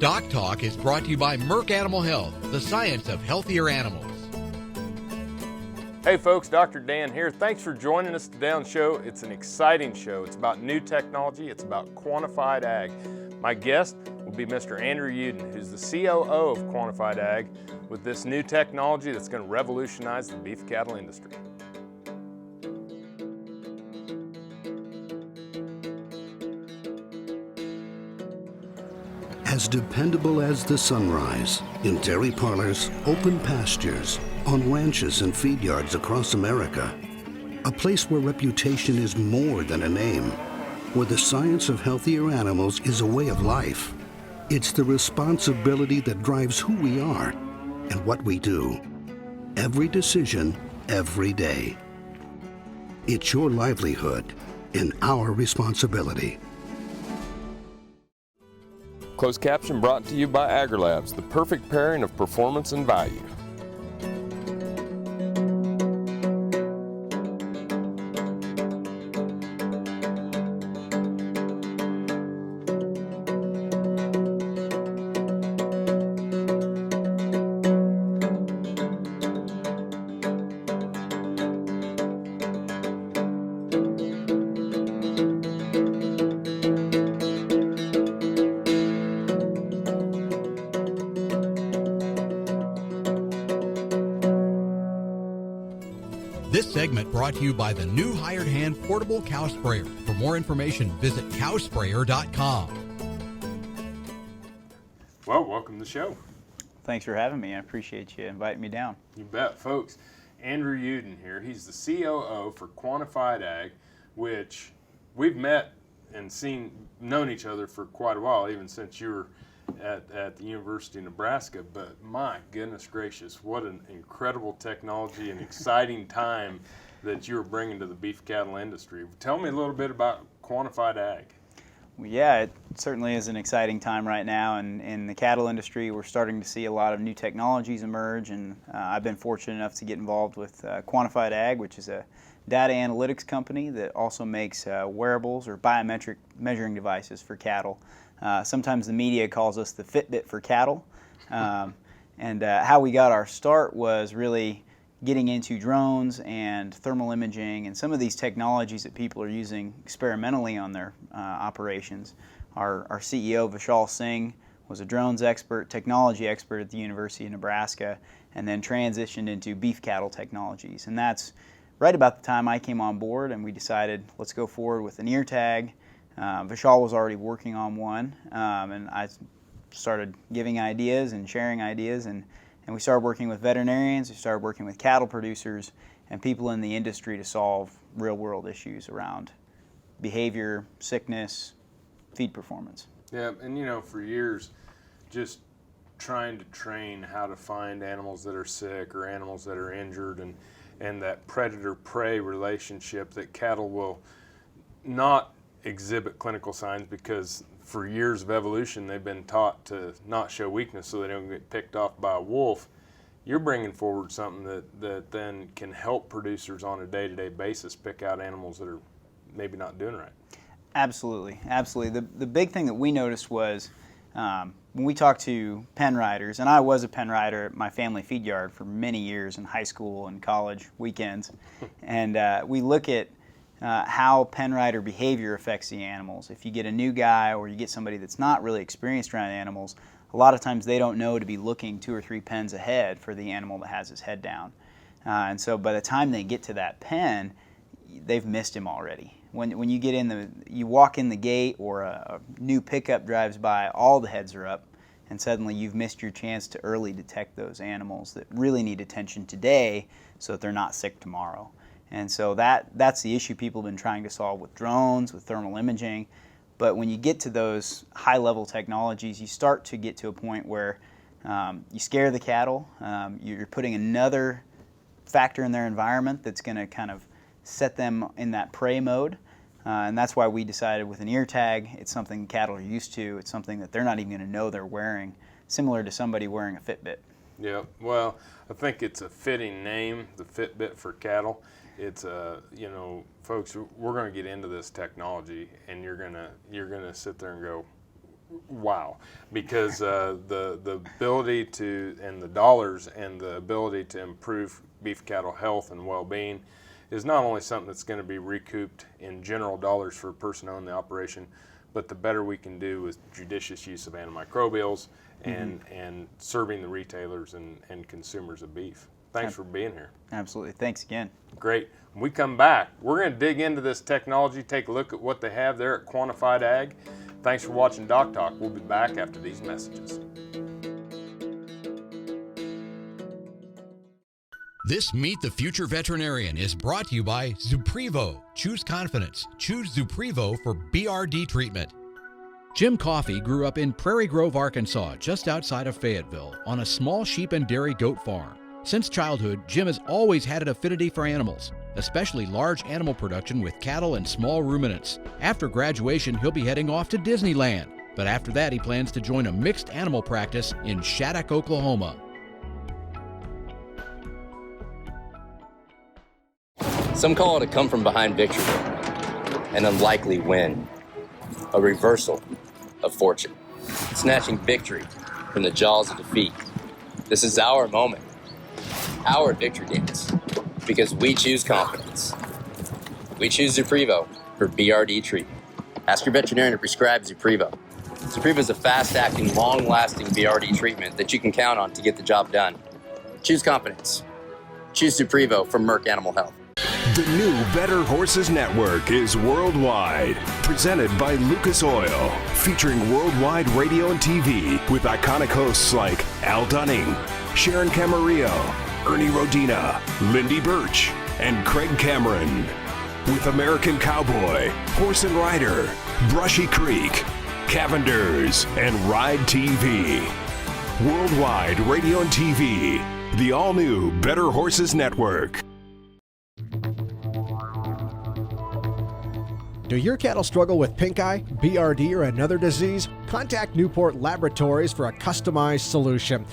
DocTalk is brought to you by Merck Animal Health, the science of healthier animals. Hey folks, Dr. Dan here. Thanks for joining us today on the show. It's an exciting show. It's about new technology. It's about Quantified Ag. My guest will be Mr. Andrew Uden, who's the COO of Quantified Ag, with this new technology that's going to revolutionize the beef cattle industry. As dependable as the sunrise, in dairy parlors, open pastures, on ranches and feed yards across America, a place where reputation is more than a name, where the science of healthier animals is a way of life. It's the responsibility that drives who we are and what we do. Every decision, every day. It's your livelihood and our responsibility. Closed caption brought to you by AgriLabs, the perfect pairing of performance and value. This segment brought to you by the new Hired Hand Portable Cow Sprayer. For more information, visit cowsprayer.com. Well, welcome to the show. Thanks for having me. I appreciate you inviting me down. You bet, folks. Andrew Uden here. He's the COO for Quantified Ag, which we've met and known each other for quite a while, even since you were at the University of Nebraska. But my goodness gracious, what an incredible technology and exciting time that you're bringing to the beef cattle industry. Tell me a little bit about Quantified Ag. Well, yeah, it certainly is an exciting time right now, and in the cattle industry we're starting to see a lot of new technologies emerge, and I've been fortunate enough to get involved with Quantified Ag, which is a data analytics company that also makes wearables or biometric measuring devices for cattle. Sometimes the media calls us the Fitbit for cattle. And how we got our start was really getting into drones and thermal imaging and some of these technologies that people are using experimentally on their operations. Our CEO, Vishal Singh, was a drones expert, technology expert at the University of Nebraska, and then transitioned into beef cattle technologies. And that's right about the time I came on board, and we decided, let's go forward with an ear tag. Vishal was already working on one, and I started giving ideas and sharing ideas, and we started working with veterinarians, we started working with cattle producers and people in the industry to solve real-world issues around behavior, sickness, feed performance. Yeah, and you know, for years, just trying to train how to find animals that are sick or animals that are injured, and that predator-prey relationship that cattle will not exhibit clinical signs because for years of evolution they've been taught to not show weakness so they don't get picked off by a wolf. You're bringing forward something that then can help producers on a day-to-day basis pick out animals that are maybe not doing right. Absolutely, absolutely. The big thing that we noticed was when we talked to pen riders, and I was a pen rider at my family feed yard for many years in high school and college weekends, and we look at how pen rider behavior affects the animals. If you get a new guy or you get somebody that's not really experienced around animals, a lot of times they don't know to be looking 2 or 3 pens ahead for the animal that has his head down. And so by the time they get to that pen, they've missed him already. When you get you walk in the gate or a new pickup drives by, all the heads are up, and suddenly you've missed your chance to early detect those animals that really need attention today so that they're not sick tomorrow. And so that's the issue people have been trying to solve with drones, with thermal imaging. But when you get to those high-level technologies, you start to get to a point where you scare the cattle. You're putting another factor in their environment that's going to kind of set them in that prey mode. And that's why we decided with an ear tag, it's something cattle are used to. It's something that they're not even going to know they're wearing, similar to somebody wearing a Fitbit. Yeah, well, I think it's a fitting name, the Fitbit for cattle. It's you know, folks, we're going to get into this technology, and you're gonna sit there and go, wow, because the ability to, and the dollars and the ability to improve beef cattle health and well-being is not only something that's going to be recouped in general dollars for a person owning the operation, but the better we can do with judicious use of antimicrobials and serving the retailers and consumers of beef. Thanks for being here. Absolutely. Thanks again. Great. When we come back, we're going to dig into this technology, take a look at what they have there at Quantified Ag. Thanks for watching DocTalk. We'll be back after these messages. This Meet the Future Veterinarian is brought to you by Zuprevo. Choose confidence. Choose Zuprevo for BRD treatment. Jim Coffey grew up in Prairie Grove, Arkansas, just outside of Fayetteville, on a small sheep and dairy goat farm. Since childhood, Jim has always had an affinity for animals, especially large animal production with cattle and small ruminants. After graduation, he'll be heading off to Disneyland, but after that he plans to join a mixed animal practice in Shattuck, Oklahoma. Some call it a come-from-behind victory, an unlikely win, a reversal of fortune, snatching victory from the jaws of defeat. This is our moment, our victory dance, because we choose confidence. We choose Zuprevo for BRD treatment. Ask your veterinarian to prescribe Zuprevo. Zuprevo is a fast-acting, long-lasting BRD treatment that you can count on to get the job done. Choose confidence. Choose Zuprevo from Merck Animal Health. The new Better Horses Network is worldwide. Presented by Lucas Oil. Featuring worldwide radio and TV with iconic hosts like Al Dunning, Sharon Camarillo, Ernie Rodina, Lindy Birch, and Craig Cameron. With American Cowboy, Horse and Rider, Brushy Creek, Cavenders, and Ride TV. Worldwide radio and TV. The all-new Better Horses Network. Do your cattle struggle with pink eye, BRD, or another disease? Contact Newport Laboratories for a customized solution.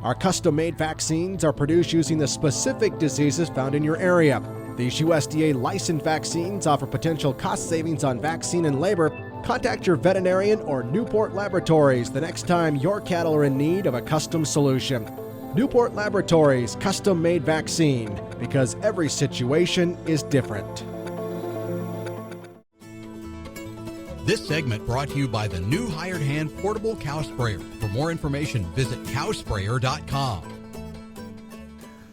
Our custom-made vaccines are produced using the specific diseases found in your area. These USDA licensed vaccines offer potential cost savings on vaccine and labor. Contact your veterinarian or Newport Laboratories the next time your cattle are in need of a custom solution. Newport Laboratories custom-made vaccine, because every situation is different. This segment brought to you by the new Hired Hand Portable Cow Sprayer. For more information, visit cowsprayer.com.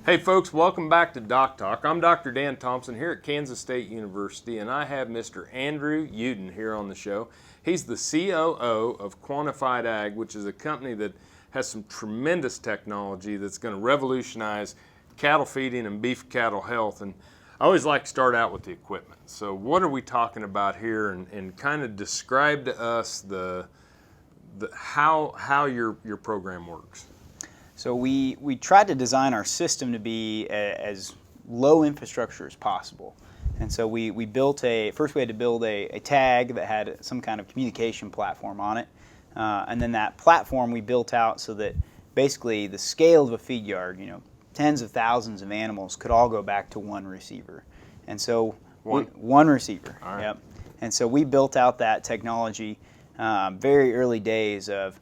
Hey folks, welcome back to DocTalk. I'm Dr. Dan Thompson here at Kansas State University, and I have Mr. Andrew Uden here on the show. He's the COO of Quantified Ag, which is a company that has some tremendous technology that's going to revolutionize cattle feeding and beef cattle health. And I always like to start out with the equipment. So what are we talking about here, and kind of describe to us how your program works. So we tried to design our system to be as low infrastructure as possible. And so we built first we had to build a tag that had some kind of communication platform on it. And then that platform we built out so that basically the scale of a feed yard, tens of thousands of animals could all go back to one receiver. And so one receiver. All right. Yep. And so we built out that technology very early days of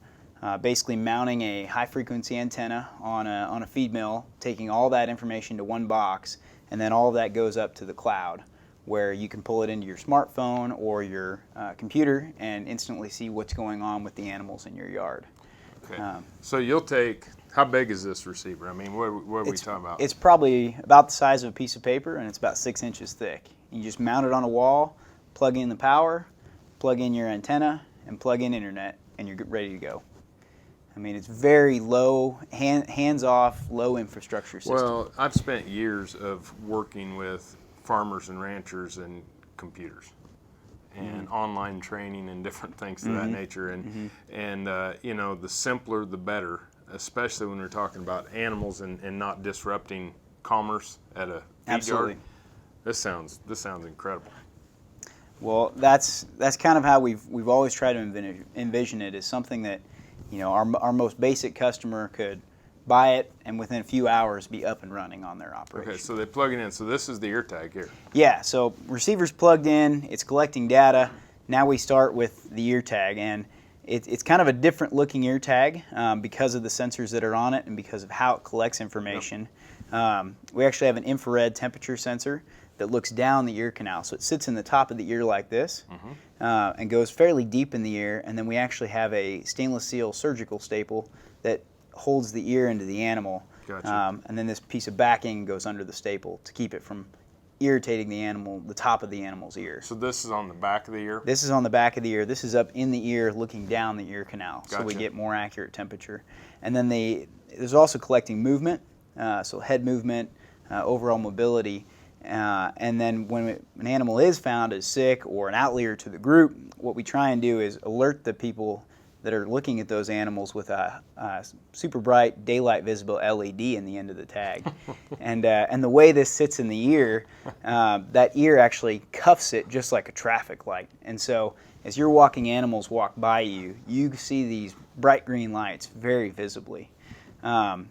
basically mounting a high-frequency antenna on a feed mill, taking all that information to one box, and then all of that goes up to the cloud, where you can pull it into your smartphone or your computer and instantly see what's going on with the animals in your yard. Okay. So you'll take, how big is this receiver? I mean, what are we talking about? It's probably about the size of a piece of paper, and it's about 6 inches thick. You just mount it on a wall, plug in the power, plug in your antenna, and plug in internet, and you're ready to go. I mean, it's very low, hands-off, low infrastructure system. Well, I've spent years of working with farmers and ranchers and computers and online training and different things of that nature. And the simpler the better, especially when we're talking about animals and not disrupting commerce at a feed yard. This sounds incredible. Well, that's kind of how we've always tried to envision it, as something that our most basic customer could buy it and within a few hours be up and running on their operation. Okay, so they plug it in. So this is the ear tag here. Yeah, so receiver's plugged in, it's collecting data. Now we start with the ear tag, and It's kind of a different looking ear tag because of the sensors that are on it and because of how it collects information. We actually have an infrared temperature sensor that looks down the ear canal. So it sits in the top of the ear like this and goes fairly deep in the ear. And then we actually have a stainless steel surgical staple that holds the ear into the animal. Gotcha. And then this piece of backing goes under the staple to keep it from irritating the animal, the top of the animal's ear. So this is on the back of the ear? This is on the back of the ear. This is up in the ear looking down the ear canal. Gotcha. So we get more accurate temperature. And then there's also collecting movement, so head movement, overall mobility. And then when an animal is found as sick or an outlier to the group, what we try and do is alert the people that are looking at those animals with a super bright daylight visible LED in the end of the tag. And the way this sits in the ear, that ear actually cuffs it just like a traffic light. And so as you're walking animals walk by you, you see these bright green lights very visibly. Now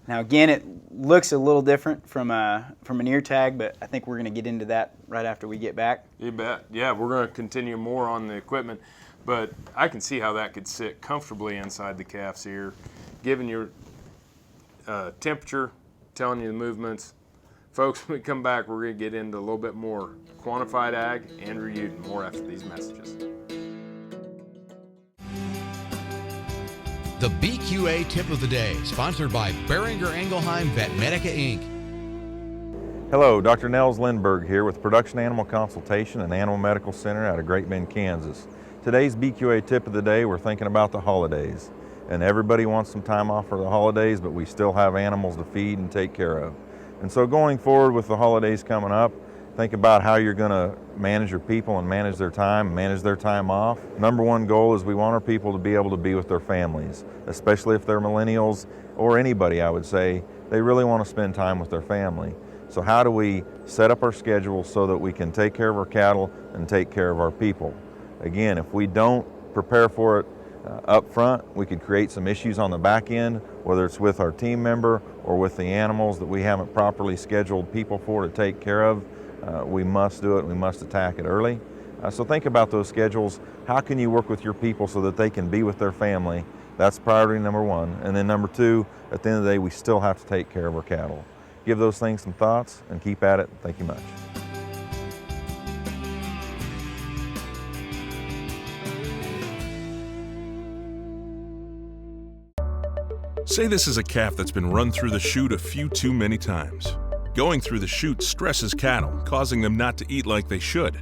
again, it looks a little different from an ear tag, but I think we're going to get into that right after we get back. You bet. Yeah, we're going to continue more on the equipment, but I can see how that could sit comfortably inside the calf's ear, giving your temperature, telling you the movements. Folks, when we come back, we're going to get into a little bit more Quantified Ag, Andrew Uden, more after these messages. The BQA Tip of the Day, sponsored by Beringer Engelheim Vetmedica, Inc. Hello, Dr. Nels Lindberg here with Production Animal Consultation and Animal Medical Center out of Great Bend, Kansas. Today's BQA Tip of the Day, we're thinking about the holidays. And everybody wants some time off for the holidays, but we still have animals to feed and take care of. And so going forward with the holidays coming up, think about how you're going to manage your people and manage their time off. Number one goal is we want our people to be able to be with their families, especially if they're millennials or anybody, I would say. They really want to spend time with their family. So how do we set up our schedule so that we can take care of our cattle and take care of our people? Again, if we don't prepare for it up front, we could create some issues on the back end, whether it's with our team member or with the animals that we haven't properly scheduled people for to take care of. We must do it, we must attack it early. So think about those schedules. How can you work with your people so that they can be with their family? That's priority number one. And then number two, at the end of the day, we still have to take care of our cattle. Give those things some thoughts and keep at it. Thank you much. Say this is a calf that's been run through the chute a few too many times. Going through the chute stresses cattle, causing them not to eat like they should.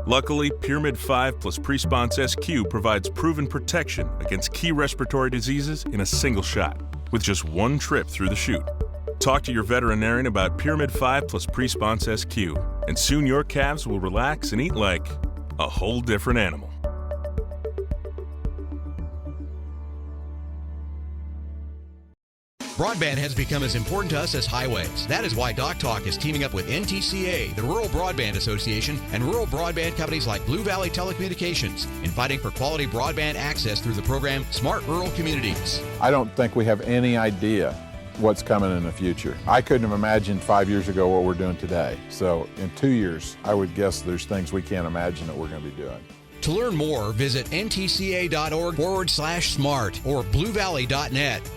Luckily, Pyramid 5 plus Presponse SQ provides proven protection against key respiratory diseases in a single shot, with just one trip through the chute. Talk to your veterinarian about Pyramid 5 plus Presponse SQ, and soon your calves will relax and eat like a whole different animal. Broadband has become as important to us as highways. That is why DocTalk is teaming up with NTCA, the Rural Broadband Association, and rural broadband companies like Blue Valley Telecommunications in fighting for quality broadband access through the program Smart Rural Communities. I don't think we have any idea what's coming in the future. I couldn't have imagined 5 years ago what we're doing today. So in 2 years, I would guess there's things we can't imagine that we're going to be doing. To learn more, visit ntca.org/smart or bluevalley.net.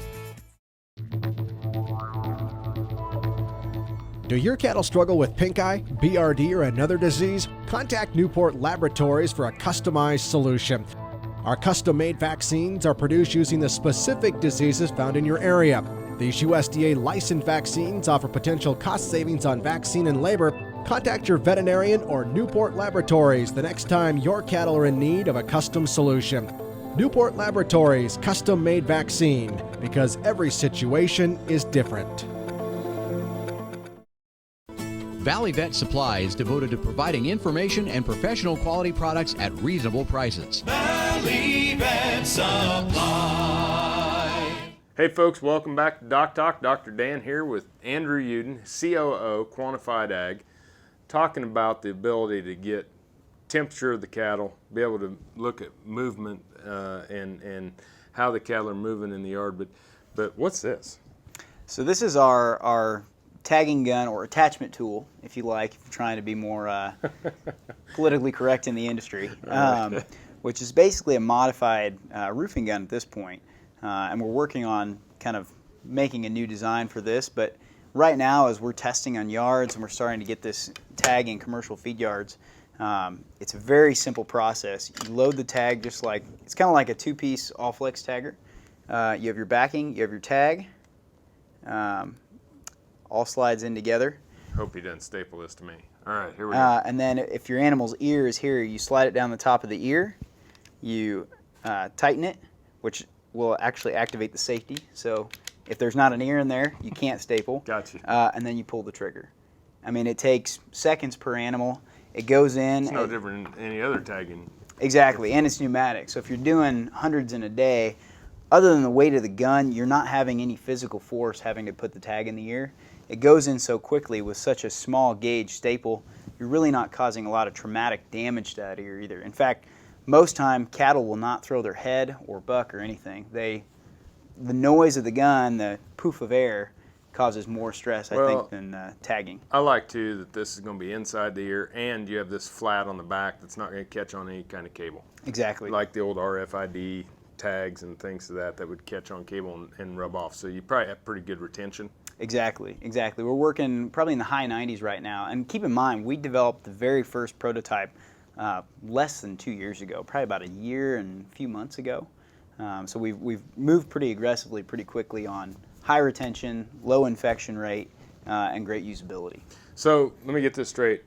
Do your cattle struggle with pink eye, BRD, or another disease? Contact Newport Laboratories for a customized solution. Our custom-made vaccines are produced using the specific diseases found in your area. These USDA licensed vaccines offer potential cost savings on vaccine and labor. Contact your veterinarian or Newport Laboratories the next time your cattle are in need of a custom solution. Newport Laboratories custom-made vaccine, because every situation is different. Valley Vet Supply is devoted to providing information and professional quality products at reasonable prices. Valley Vet Supply. Hey folks, welcome back to DocTalk. Dr. Dan here with Andrew Uden, COO, Quantified Ag, talking about the ability to get temperature of the cattle, be able to look at movement and how the cattle are moving in the yard. But what's this? So this is our tagging gun or attachment tool, if you like, if you're trying to be more politically correct in the industry. which is basically a modified roofing gun at this point. And we're working on kind of making a new design for this, but right now as we're testing on yards and we're starting to get this tag in commercial feed yards, it's a very simple process. You load the tag just like, it's kind of like a two-piece all-flex tagger. You have your backing, you have your tag, all slides in together. Hope he doesn't staple this to me. All right, here we go. And then if your animal's ear is here, you slide it down the top of the ear, you tighten it, which will actually activate the safety. So if there's not an ear in there, you can't staple. Gotcha. And then you pull the trigger. I mean, it takes seconds per animal. It goes in. It's no different than any other tagging. Exactly, and it's pneumatic. So if you're doing hundreds in a day, other than the weight of the gun, you're not having any physical force having to put the tag in the ear. It goes in so quickly with such a small gauge staple, you're really not causing a lot of traumatic damage to that ear either. In fact, most time cattle will not throw their head or buck or anything. The noise of the gun, the poof of air, causes more stress, I think, than tagging. I like, too, that this is going to be inside the ear, and you have this flat on the back that's not going to catch on any kind of cable. Exactly. Like the old RFID tags and things of that would catch on cable and rub off. So you probably have pretty good retention. Exactly, exactly. We're working probably in the high 90s right now. And keep in mind, we developed the very first prototype less than 2 years ago, probably about a year and a few months ago. So we've moved pretty aggressively, pretty quickly on high retention, low infection rate, and great usability. So let me get this straight.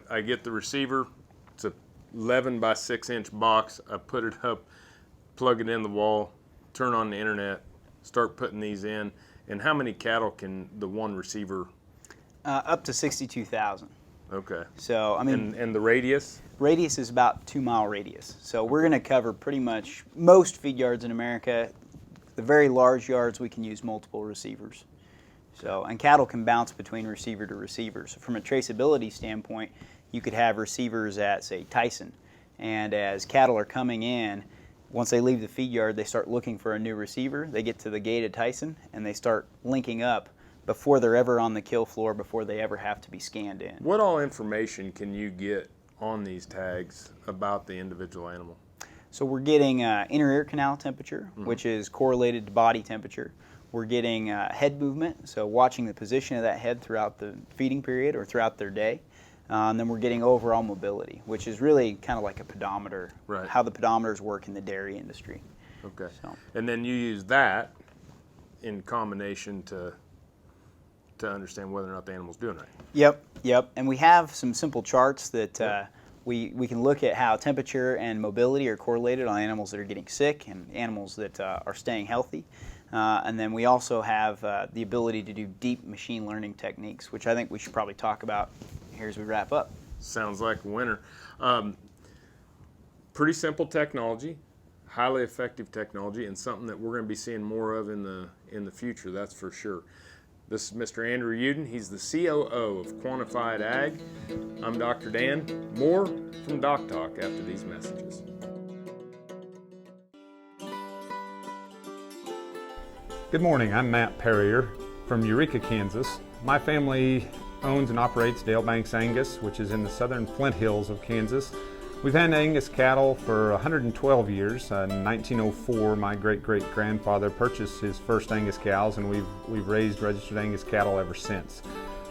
I get the receiver. It's a 11 by 6 inch box. I put it up, plug it in the wall, turn on the internet, start putting these in. And how many cattle can the one receiver? Up to 62,000. Okay. So I mean, and the radius? Radius is about 2 mile radius. So we're going to cover pretty much most feed yards in America. The very large yards, we can use multiple receivers. So, and cattle can bounce between receiver to receiver. So from a traceability standpoint, you could have receivers at, say, Tyson. And as cattle are coming in, once they leave the feed yard, they start looking for a new receiver. They get to the gate at Tyson, and they start linking up before they're ever on the kill floor, before they ever have to be scanned in. What all information can you get on these tags about the individual animal? So we're getting inner ear canal temperature, which is correlated to body temperature. We're getting head movement, so watching the position of that head throughout the feeding period or throughout their day. And then we're getting overall mobility, which is really kind of like a pedometer, right, how the pedometers work in the dairy industry. Okay. So. And then you use that in combination to understand whether or not the animal's doing right. Yep. And we have some simple charts that we can look at how temperature and mobility are correlated on animals that are getting sick and animals that are staying healthy. And then we also have the ability to do deep machine learning techniques, which I think we should probably talk about here as we wrap up. Sounds like a winner. Pretty simple technology, highly effective technology, and something that we're going to be seeing more of in the future, that's for sure. This is Mr. Andrew Uden. He's the COO of Quantified Ag. I'm Dr. Dan. More from DocTalk after these messages. Good morning. I'm Matt Perrier from Eureka, Kansas. My family owns and operates Dale Banks Angus, which is in the southern Flint Hills of Kansas. We've had Angus cattle for 112 years. In 1904, my great-great-grandfather purchased his first Angus cows, and we've raised registered Angus cattle ever since.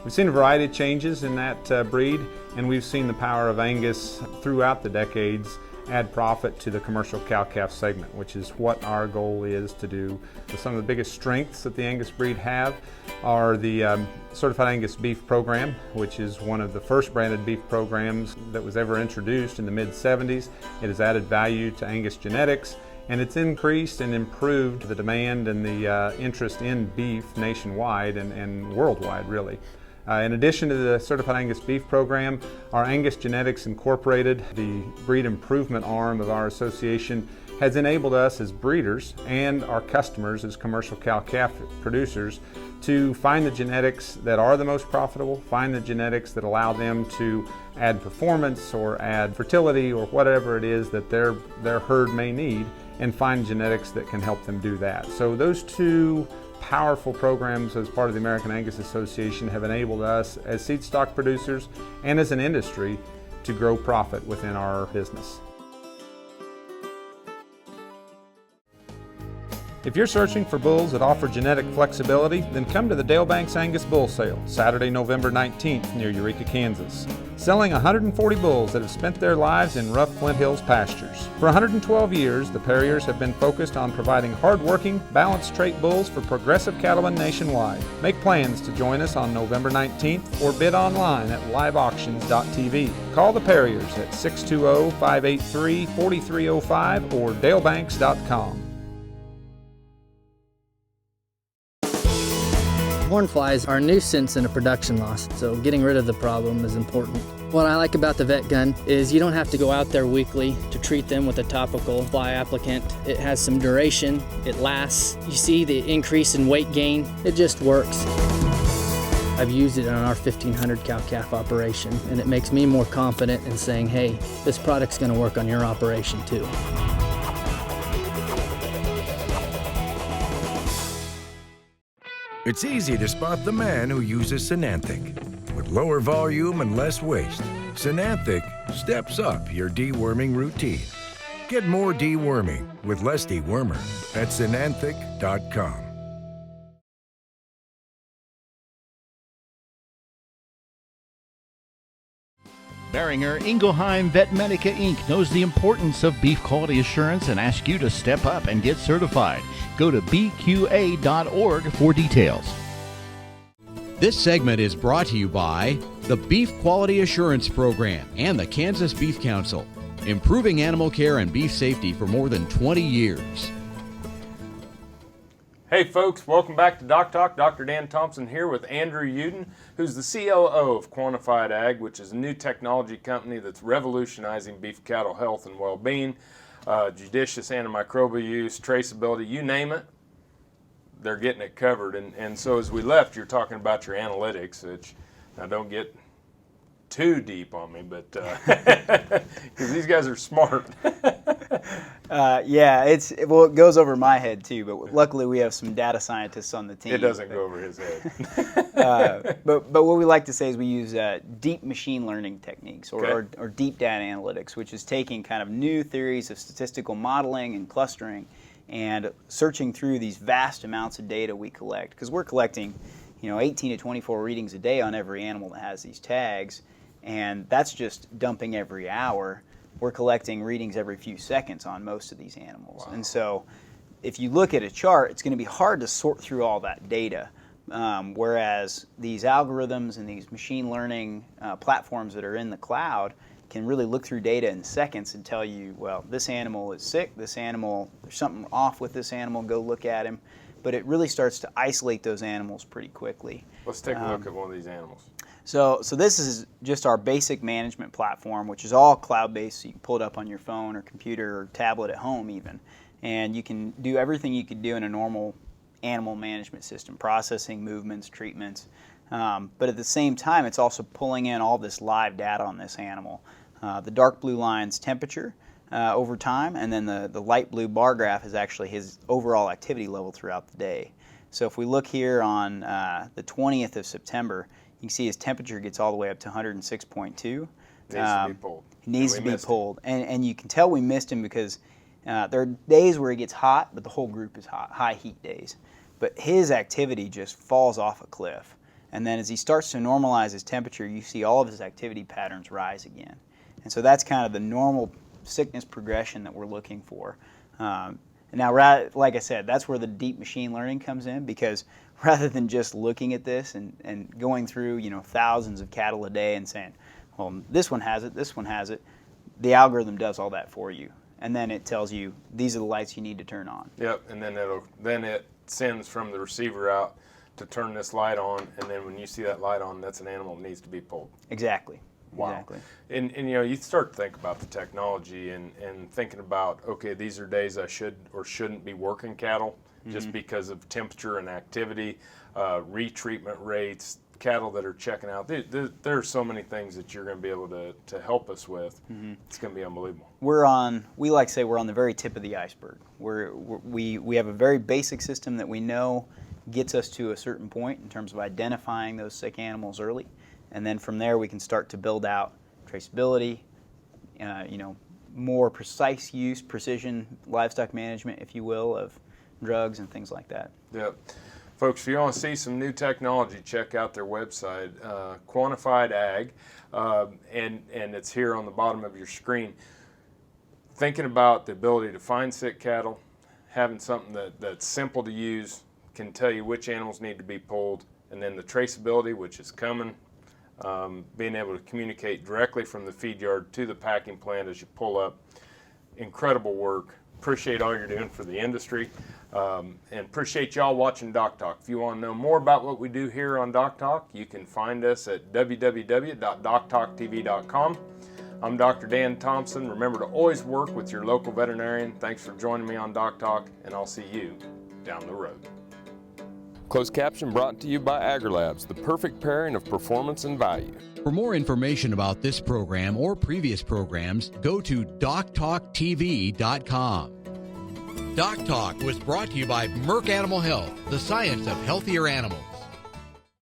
We've seen a variety of changes in that breed, and we've seen the power of Angus throughout the decades add profit to the commercial cow-calf segment, which is what our goal is to do. Some of the biggest strengths that the Angus breed have are the Certified Angus Beef program, which is one of the first branded beef programs that was ever introduced in the mid-70s. It has added value to Angus genetics, and it's increased and improved the demand and the interest in beef nationwide and worldwide, really. In addition to the Certified Angus Beef program, our Angus Genetics Incorporated, the breed improvement arm of our association, has enabled us as breeders and our customers as commercial cow-calf producers to find the genetics that are the most profitable, find the genetics that allow them to add performance or add fertility or whatever it is that their herd may need, and find genetics that can help them do that. So those two powerful programs as part of the American Angus Association have enabled us as seed stock producers and as an industry to grow profit within our business. If you're searching for bulls that offer genetic flexibility, then come to the Dale Banks Angus Bull Sale, Saturday, November 19th, near Eureka, Kansas. Selling 140 bulls that have spent their lives in rough Flint Hills pastures. For 112 years, the Perriers have been focused on providing hard-working, balanced trait bulls for progressive cattlemen nationwide. Make plans to join us on November 19th or bid online at liveauctions.tv. Call the Perriers at 620-583-4305 or dalebanks.com. Horn flies are a nuisance and a production loss, so getting rid of the problem is important. What I like about the vet gun is you don't have to go out there weekly to treat them with a topical fly applicant. It has some duration, it lasts. You see the increase in weight gain, it just works. I've used it on our 1,500 cow-calf operation, and it makes me more confident in saying, hey, this product's gonna work on your operation too. It's easy to spot the man who uses Synanthic. With lower volume and less waste, Synanthic steps up your deworming routine. Get more deworming with less dewormer at Synanthic.com. Beringer Ingelheim Vetmedica Inc. knows the importance of beef quality assurance and asks you to step up and get certified. Go to bqa.org for details. This segment is brought to you by the Beef Quality Assurance Program and the Kansas Beef Council, improving animal care and beef safety for more than 20 years. Hey folks, welcome back to DocTalk. Dr. Dan Thompson here with Andrew Uden, who's the COO of Quantified Ag, which is a new technology company that's revolutionizing beef cattle health and well-being, judicious antimicrobial use, traceability, you name it, they're getting it covered. And so as we left, you're talking about your analytics, which now don't get too deep on me, but because these guys are smart. Yeah, it goes over my head too, but luckily we have some data scientists on the team. It doesn't go over his head. But what we like to say is we use deep machine learning techniques or deep data analytics, which is taking kind of new theories of statistical modeling and clustering and searching through these vast amounts of data we collect, because we're collecting 18 to 24 readings a day on every animal that has these tags, and that's just dumping every hour. We're collecting readings every few seconds on most of these animals. Wow. And so if you look at a chart, it's going to be hard to sort through all that data, whereas these algorithms and these machine learning platforms that are in the cloud can really look through data in seconds and tell you, well, this animal is sick, this animal, there's something off with this animal, go look at him. But it really starts to isolate those animals pretty quickly. Let's take a look at one of these animals. So this is just our basic management platform, which is all cloud-based, so you can pull it up on your phone or computer or tablet at home even. And you can do everything you could do in a normal animal management system, processing, movements, treatments. But at the same time, it's also pulling in all this live data on this animal. The dark blue line's temperature over time, and then the light blue bar graph is actually his overall activity level throughout the day. So if we look here on the 20th of September, you can see his temperature gets all the way up to 106.2. Needs to be pulled. He needs to be pulled. And you can tell we missed him because there are days where he gets hot, but the whole group is hot, high heat days. But his activity just falls off a cliff. And then as he starts to normalize his temperature, you see all of his activity patterns rise again. And so that's kind of the normal sickness progression that we're looking for. Now, like I said, that's where the deep machine learning comes in, because rather than just looking at this and going through thousands of cattle a day and saying, well, this one has it, this one has it, the algorithm does all that for you. And then it tells you, these are the lights you need to turn on. Yep, and then it sends from the receiver out to turn this light on, and then when you see that light on, that's an animal that needs to be pulled. Exactly. Wow. Exactly. And you start to think about the technology and thinking about, okay, these are days I should or shouldn't be working cattle just because of temperature and activity, retreatment rates, cattle that are checking out. There are so many things that you're going to be able to help us with. It's going to be unbelievable. We like to say we're on the very tip of the iceberg. We have a very basic system that we know gets us to a certain point in terms of identifying those sick animals early. And then from there, we can start to build out traceability, more precise use, precision livestock management, if you will, of drugs and things like that. Yep. Folks, if you want to see some new technology, check out their website, Quantified Ag, and it's here on the bottom of your screen. Thinking about the ability to find sick cattle, having something that's simple to use, can tell you which animals need to be pulled, and then the traceability, which is coming, being able to communicate directly from the feed yard to the packing plant as you pull up. Incredible work. Appreciate all you're doing for the industry, and appreciate y'all watching DocTalk. If you want to know more about what we do here on DocTalk, you can find us at www.doctalktv.com. I'm Dr. Dan Thompson. Remember to always work with your local veterinarian. Thanks for joining me on DocTalk, and I'll see you down the road. Closed caption brought to you by AgriLabs, the perfect pairing of performance and value. For more information about this program or previous programs, go to DocTalkTV.com. DocTalk was brought to you by Merck Animal Health, the science of healthier animals.